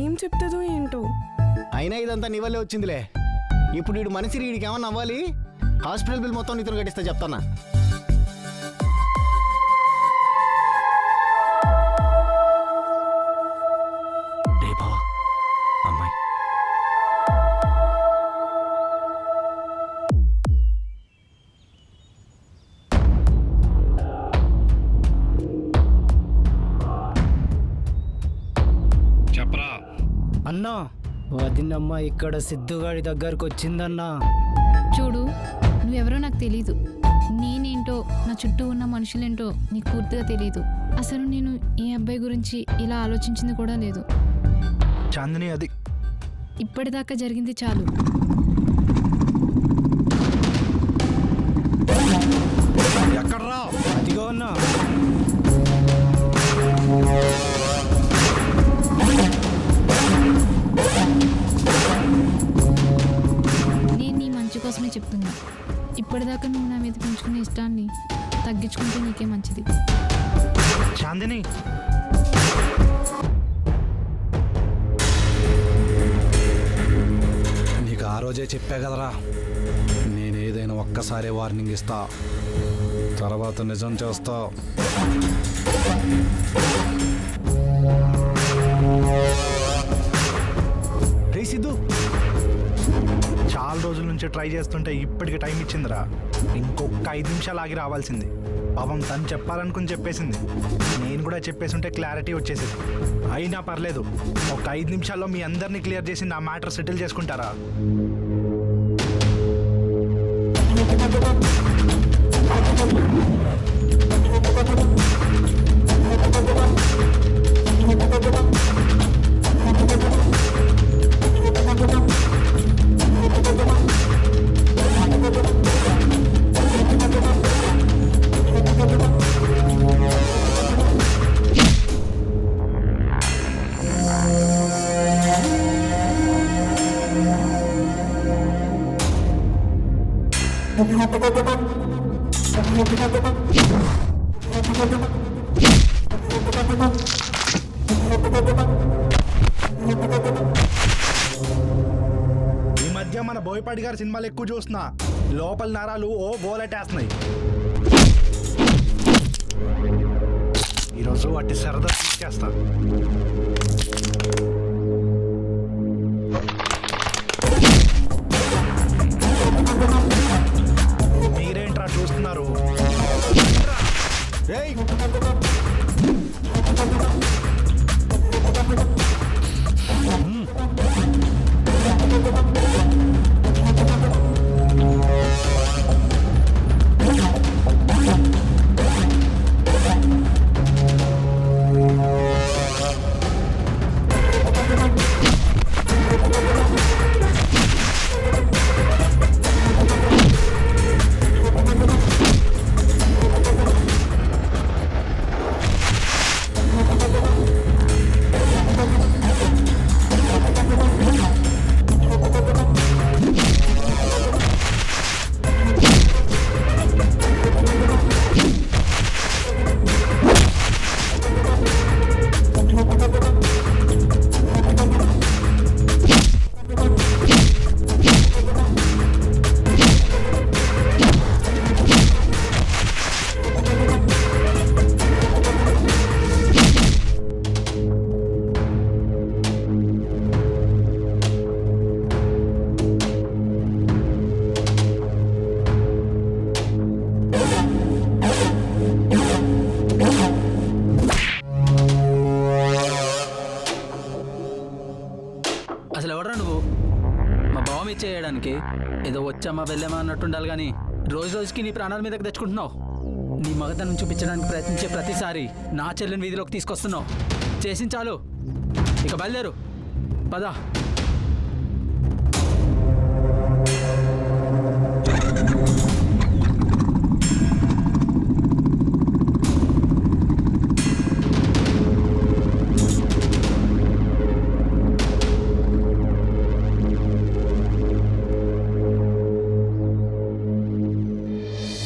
ఏం చెప్తుందో ఏంటో. అయినా ఇదంతా నీ వల్లే వచ్చిందిలే. ఇప్పుడు వీడు మనిషి వీడికి ఏమన్నా అవ్వాలి, హాస్పిటల్ బిల్ మొత్తం నీతో కట్టిస్తా చెప్తానా. అమ్మాయి చెప్పరా అన్నా, వదినమ్మ ఇక్కడ సిద్ధుగాడి దగ్గరకు వచ్చిందన్నా. చూడు, నువ్వెవరో నాకు తెలీదు. నేనేంటో, నా చుట్టూ ఉన్న మనుషులేంటో నీకు పూర్తిగా తెలీదు. అసలు నేను ఈ అబ్బాయి గురించి ఇలా ఆలోచించింది కూడా లేదు. చాందిని, అది ఇప్పటిదాకా జరిగింది చాలు. ఎక్కడ్రా? అదిగో అన్నా. నేను నీ మంచి కోసమే చెప్తున్నా. ఇప్పటిదాకా నువ్వు నా మీద పెంచుకునే ఇష్టాన్ని తగ్గించుకుంటే నీకే మంచిది. చాందిని, నీకు ఆ రోజే చెప్పా కదరా, నేనేదైనా ఒక్కసారి వార్నింగ్ ఇస్తా, తర్వాత నిజం చేస్తా. రే సిద్ధు, చాలా రోజుల నుంచి ట్రై చేస్తుంటే ఇప్పటికి టైం ఇచ్చిందిరా. ఇంకొక 5 నిమిషాలు ఆగి రావాల్సింది. పాపం తను చెప్పాలనుకుని చెప్పేసింది. నేను కూడా చెప్పేసింటే క్లారిటీ వచ్చేసింది. అయినా పర్లేదు, ఒక 5 నిమిషాల్లో మీ అందరినీ క్లియర్ చేసి నా మ్యాటర్ సెటిల్ చేసుకుంటారా? ఈ మధ్య మన బోయపాటి గారి సినిమాలు ఎక్కువ చూస్తున్నా. లోపల నరాలు ఓ గోలెట్టేస్తున్నాయి. ఈరోజు వాటి సరదా తీసేస్తా. మీరేంట్రా చూస్తున్నారు? అసలు ఎవడరా నువ్వు? మా బావం ఇచ్చేయడానికి ఏదో వచ్చామా వెళ్ళామా అన్నట్టు ఉండాలి కానీ రోజు రోజుకి నీ ప్రాణాల మీదకి తెచ్చుకుంటున్నావు. నీ మగతనం చూపించడానికి ప్రయత్నించే ప్రతిసారి నా చెల్లిని వీధిలోకి తీసుకొస్తున్నావు. చేసింది చాలు, ఇక బయలుదేరు, పదా.